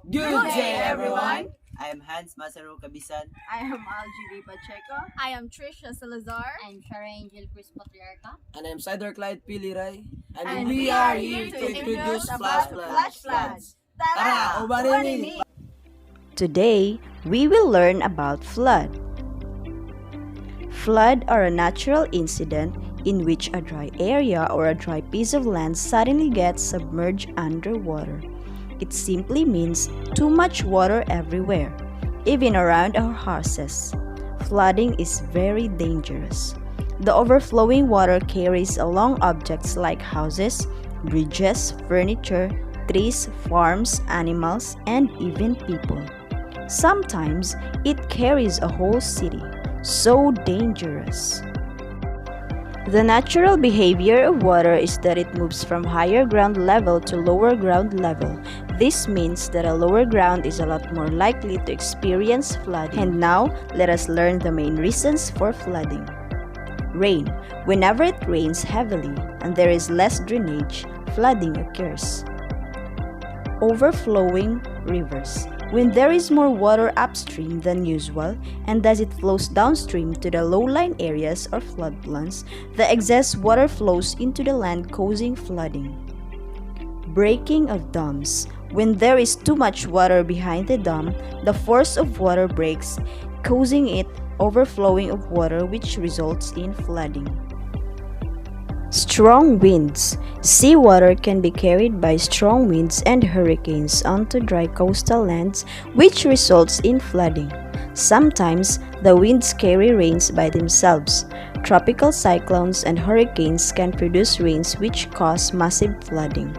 Good day, everyone! I am Hans Masaro Kabisan. I am Algie Pacheco. I am Trisha Salazar. I'm Shara Angel Cruz Patriarca. And I'm Sider Clyde Piliray. And we are here to introduce about flash floods. Tara, ubarini! Today, we will learn about flood. Flood are a natural incident in which a dry area or a dry piece of land suddenly gets submerged underwater. It simply means too much water everywhere, even around our houses. Flooding is very dangerous. The overflowing water carries along objects like houses, bridges, furniture, trees, farms, animals, and even people. Sometimes it carries a whole city. So dangerous. The natural behavior of water is that it moves from higher ground level to lower ground level. This means that a lower ground is a lot more likely to experience flooding. And now, let us learn the main reasons for flooding. Rain. Whenever it rains heavily and there is less drainage, flooding occurs. Overflowing rivers. When there is more water upstream than usual and as it flows downstream to the low-lying areas or floodplains, the excess water flows into the land causing flooding. Breaking of dams. When there is too much water behind the dam, the force of water breaks, causing it overflowing of water which results in flooding. Strong winds. Seawater can be carried by strong winds and hurricanes onto dry coastal lands, which results in flooding. Sometimes, the winds carry rains by themselves. Tropical cyclones and hurricanes can produce rains which cause massive flooding.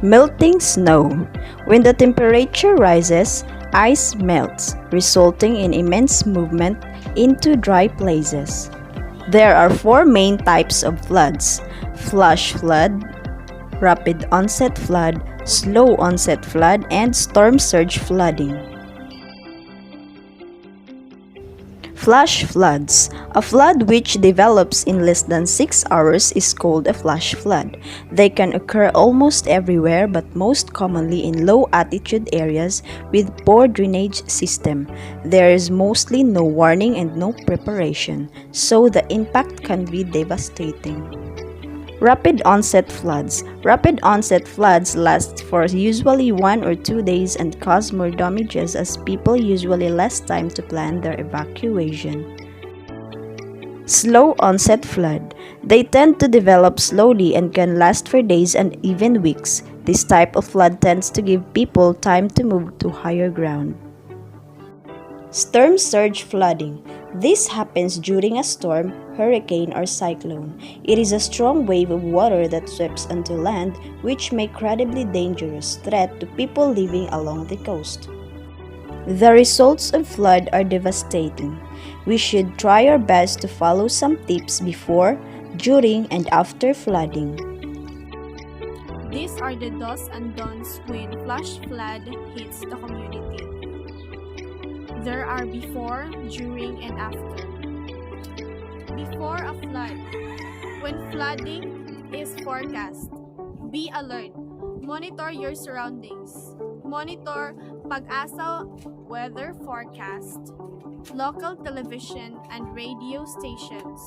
Melting snow. When the temperature rises, ice melts, resulting in immense movement into dry places. There are four main types of floods: flash flood, rapid onset flood, slow onset flood, and storm surge flooding. Flash floods. A flood which develops in less than 6 hours is called a flash flood. They can occur almost everywhere but most commonly in low altitude areas with poor drainage system. There is mostly no warning and no preparation, so the impact can be devastating. Rapid onset floods. Rapid onset floods last for usually 1 or 2 days and cause more damages as people usually less time to plan their evacuation. Slow onset flood. They tend to develop slowly and can last for days and even weeks. This type of flood tends to give people time to move to higher ground. Storm surge flooding. This happens during a storm, hurricane, or cyclone. It is a strong wave of water that sweeps onto land, which may incredibly dangerous threat to people living along the coast. The results of flood are devastating. We should try our best to follow some tips before, during, and after flooding. These are the do's and don'ts when flash flood hits the community. There are before, during, and after. Before a flood. When flooding is forecast, be alert. Monitor your surroundings. Monitor Pag-asa weather forecast, local television and radio stations.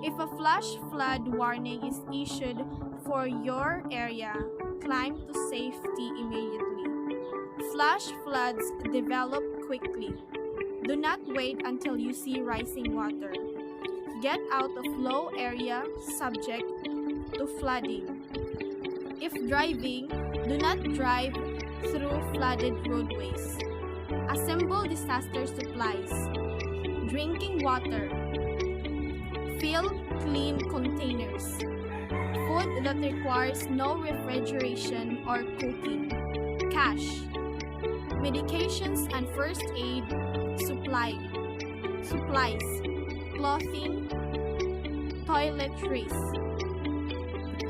If a flash flood warning is issued for your area, climb to safety immediately. Flash floods develop quickly. Do not wait until you see rising water. Get out of low area subject to flooding. If driving, do not drive through flooded roadways. Assemble disaster supplies. Drinking water. Fill clean containers. Food that requires no refrigeration or cooking. Cash. Medications and first aid supplies, clothing, toiletries,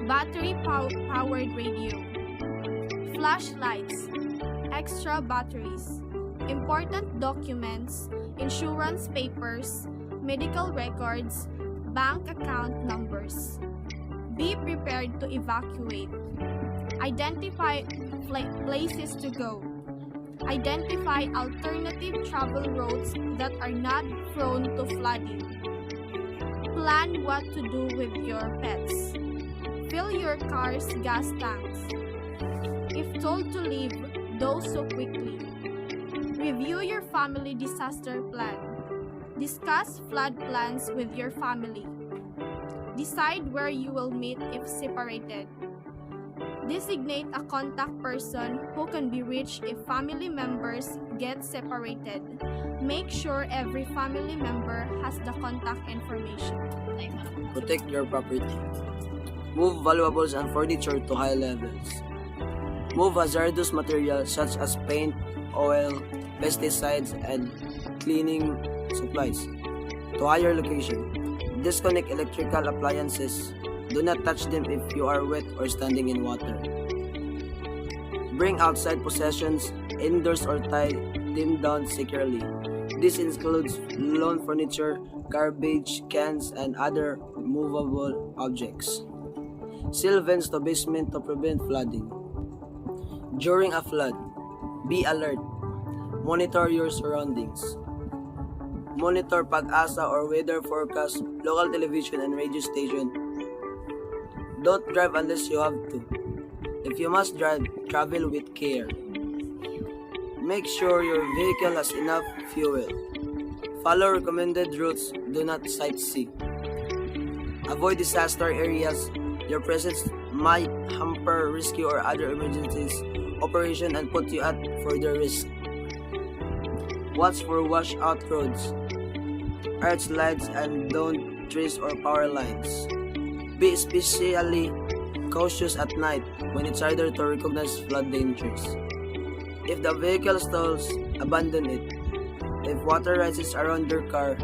battery-powered radio, flashlights, extra batteries, important documents, insurance papers, medical records, bank account numbers. Be prepared to evacuate. Identify places to go. Identify alternative travel routes that are not prone to flooding. Plan what to do with your pets. Fill your car's gas tanks. If told to leave, do so quickly. Review your family disaster plan. Discuss flood plans with your family. Decide where you will meet if separated. Designate a contact person who can be reached if family members get separated. Make sure every family member has the contact information. Protect your property. Move valuables and furniture to high levels. Move hazardous materials such as paint, oil, pesticides, and cleaning supplies to higher location. Disconnect electrical appliances. Do not touch them if you are wet or standing in water. Bring outside possessions indoors or tie them down securely. This includes lawn furniture, garbage cans, and other movable objects. Seal vents to basement to prevent flooding. During a flood, be alert. Monitor your surroundings. Monitor Pag-asa or weather forecast, local television and radio station. Don't drive unless you have to. If you must drive, travel with care. Make sure your vehicle has enough fuel. Follow recommended routes. Do not sightsee. Avoid disaster areas. Your presence might hamper rescue or other emergencies operation and put you at further risk. Watch for washout roads, earth slides, and downed trees or power lines. Be especially cautious at night when it's harder to recognize flood dangers. If the vehicle stalls, abandon it. If water rises around your car,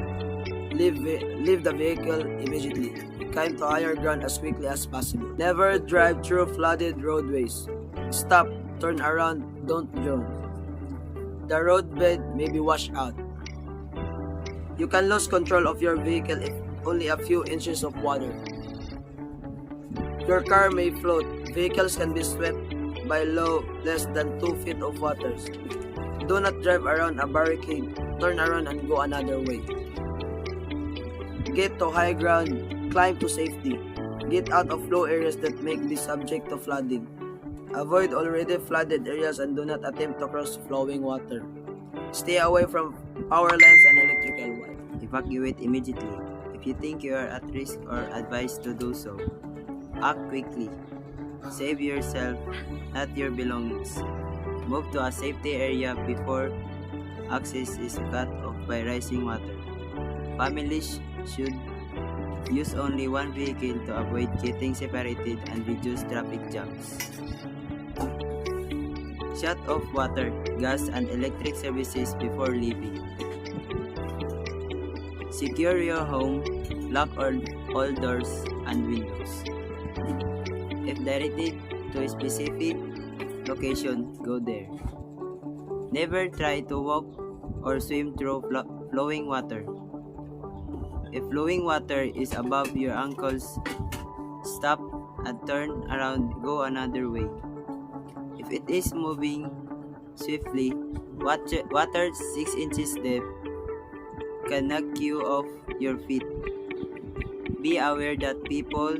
leave the vehicle immediately. Climb to higher ground as quickly as possible. Never drive through flooded roadways. Stop, turn around, don't drown. The roadbed may be washed out. You can lose control of your vehicle if only a few inches of water. Your car may float. Vehicles can be swept by low less than 2 feet of water. Do not drive around a barricade. Turn around and go another way. Get to high ground. Climb to safety. Get out of low areas that may be subject to flooding. Avoid already flooded areas and do not attempt to cross flowing water. Stay away from power lines and electrical wires. Evacuate immediately. If you think you are at risk or advised to do so, act quickly. Save yourself, not your belongings. Move to a safety area before access is cut off by rising water. Families should use only one vehicle to avoid getting separated and reduce traffic jams. Shut off water, gas, and electric services before leaving. Secure your home, lock all doors and windows. If directed to a specific location, go there. Never try to walk or swim through flowing water. If flowing water is above your ankles, stop and turn around, go another way. If it is moving swiftly, water 6 inches depth can knock you off your feet. Be aware that people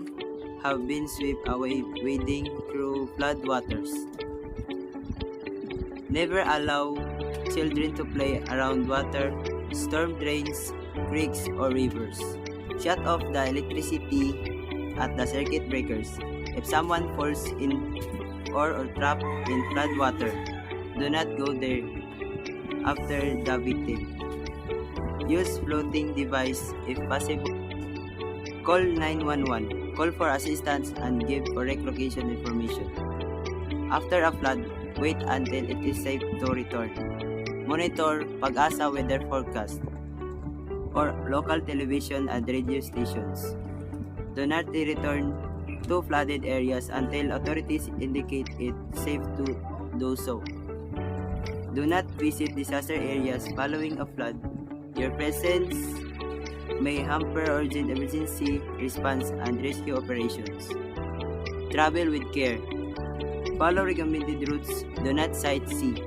have been swept away wading through flood waters. Never allow children to play around water, storm drains, creeks, or rivers. Shut off the electricity at the circuit breakers. If someone falls in or trapped in flood water, do not go there after the victim. Use floating device if possible. Call 911. Call for assistance and give correct location information. After a flood, wait until it is safe to return. Monitor Pag-asa weather forecast or local television and radio stations. Do not return to flooded areas until authorities indicate it safe to do so. Do not visit disaster areas following a flood. Your presence may hamper urgent emergency response and rescue operations. Travel with care. Follow recommended routes. Do not sightsee.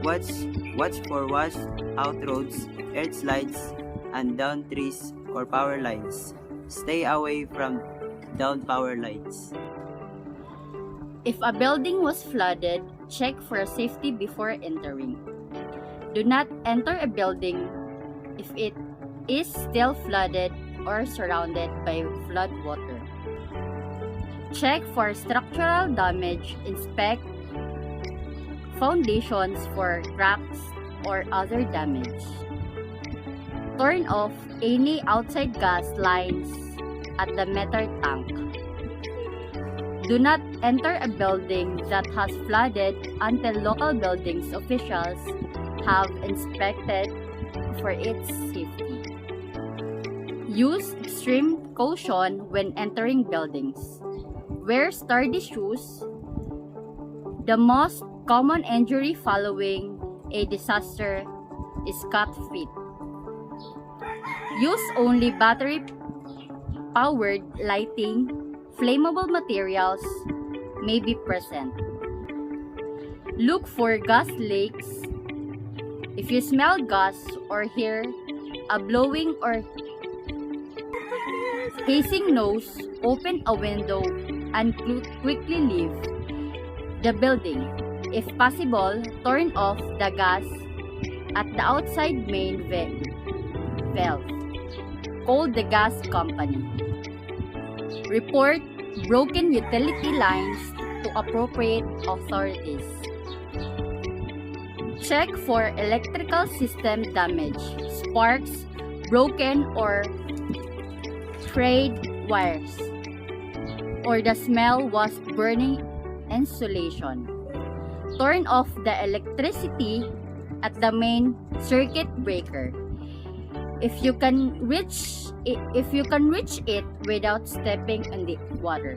Watch for washed-out roads, earth slides, and down trees or power lines. Stay away from down power lines. If a building was flooded, check for safety before entering. Do not enter a building if it is still flooded or surrounded by flood water. Check for structural damage. Inspect foundations for cracks or other damage. Turn off any outside gas lines at the meter tank. Do not enter a building that has flooded until local buildings officials have inspected for its safety. Use extreme caution when entering buildings. Wear sturdy shoes. The most common injury following a disaster is cut feet. Use only battery-powered lighting. Flammable materials may be present. Look for gas leaks. If you smell gas or hear a blowing or hissing noise, open a window and quickly leave the building. If possible, turn off the gas at the outside main valve. Call the gas company. Report broken utility lines to appropriate authorities. Check for electrical system damage, sparks, broken or frayed wires, or the smell was burning insulation. Turn off the electricity at the main circuit breaker. If you can reach it without stepping in the water.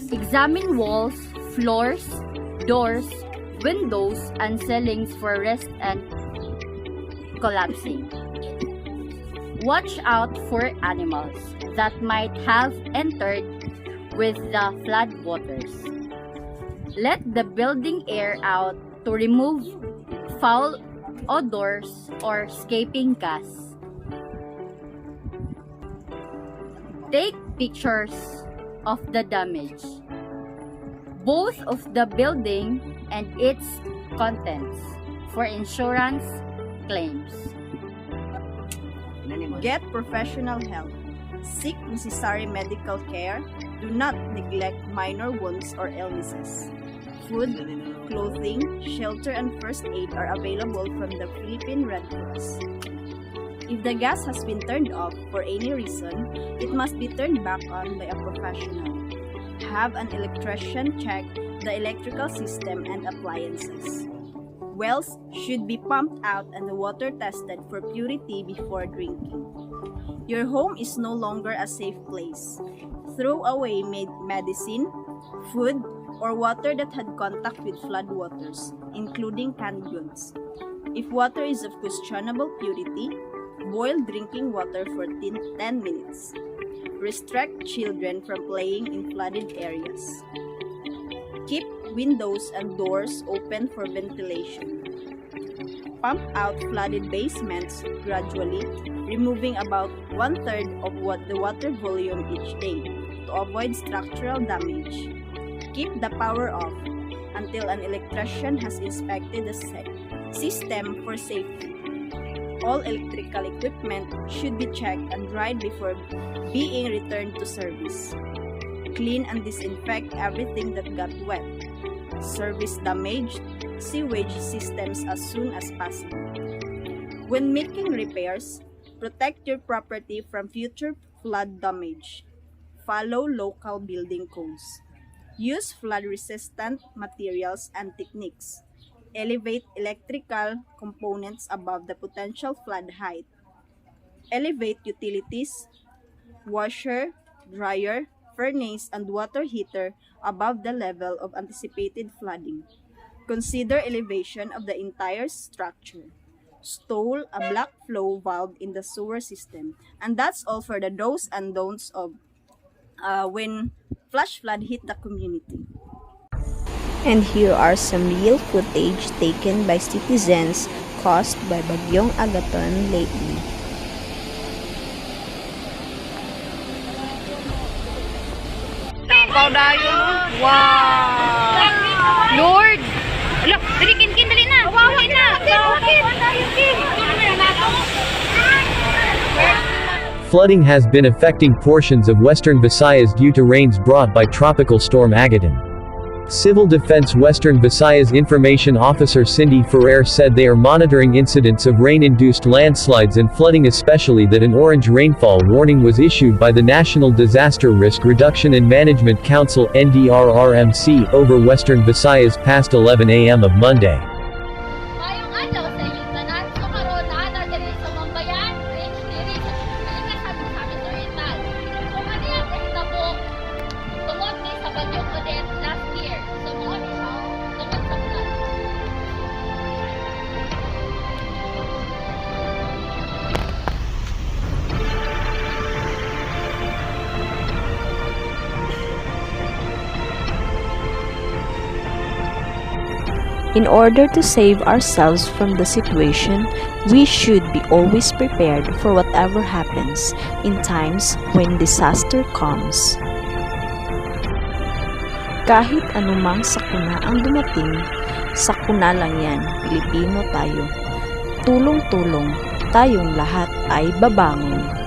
Examine walls, floors, doors, windows, and ceilings for rust and collapsing. Watch out for animals that might have entered with the flood waters. Let the building air out to remove foul odors or escaping gas. Take pictures of the damage, both of the building and its contents, for insurance claims. Get professional help. Seek necessary medical care. Do not neglect minor wounds or illnesses. Food, clothing, shelter, and first aid are available from the Philippine Red Cross. If the gas has been turned off for any reason, it must be turned back on by a professional. Have an electrician check the electrical system and appliances. Wells should be pumped out and the water tested for purity before drinking. Your home is no longer a safe place. Throw away medicine, food, or water that had contact with flood waters, including canned goods. If water is of questionable purity, boil drinking water for 10 minutes. Restrict children from playing in flooded areas. Keep windows and doors open for ventilation. Pump out flooded basements gradually, removing about 1/3 of the water volume each day to avoid structural damage. Keep the power off until an electrician has inspected the system for safety. All electrical equipment should be checked and dried before being returned to service. Clean and disinfect everything that got wet. Service damaged sewage systems as soon as possible. When making repairs, protect your property from future flood damage. Follow local building codes. Use flood-resistant materials and techniques. Elevate electrical components above the potential flood height. Elevate utilities, washer, dryer, furnace, and water heater above the level of anticipated flooding. Consider elevation of the entire structure. Install a black flow valve in the sewer system. And that's all for the do's and don'ts of when flash flood hit the community. And here are some real footage taken by citizens caused by Bagyong Agaton lately. Lord! Ala, dali, kin, dali na! Dali na! Flooding has been affecting portions of western Visayas due to rains brought by Tropical Storm Agaton. Civil Defense Western Visayas Information Officer Cindy Ferrer said they are monitoring incidents of rain-induced landslides and flooding, especially that an orange rainfall warning was issued by the National Disaster Risk Reduction and Management Council NDRRMC over Western Visayas past 11 a.m. of Monday. Mayong adlaw sa inyong tanan, sukaron na ana diri sa Mambayan, range diri sa Pilipinas sa Misamis Oriental. Kung ano yung nahitabo, tungod ni sa Bagyong Odette last year, sa mga isaw, tungod sa flood. In order to save ourselves from the situation, we should be always prepared for whatever happens in times when disaster comes. Kahit anumang sakuna ang dumating, sakuna lang yan, Pilipino tayo. Tulong-tulong, tayong lahat ay babangon.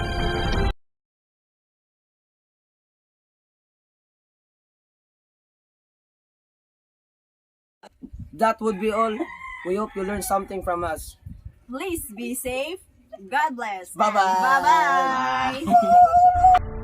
That would be all. We hope you learned something from us. Please be safe. God bless. Bye-bye. Bye-bye.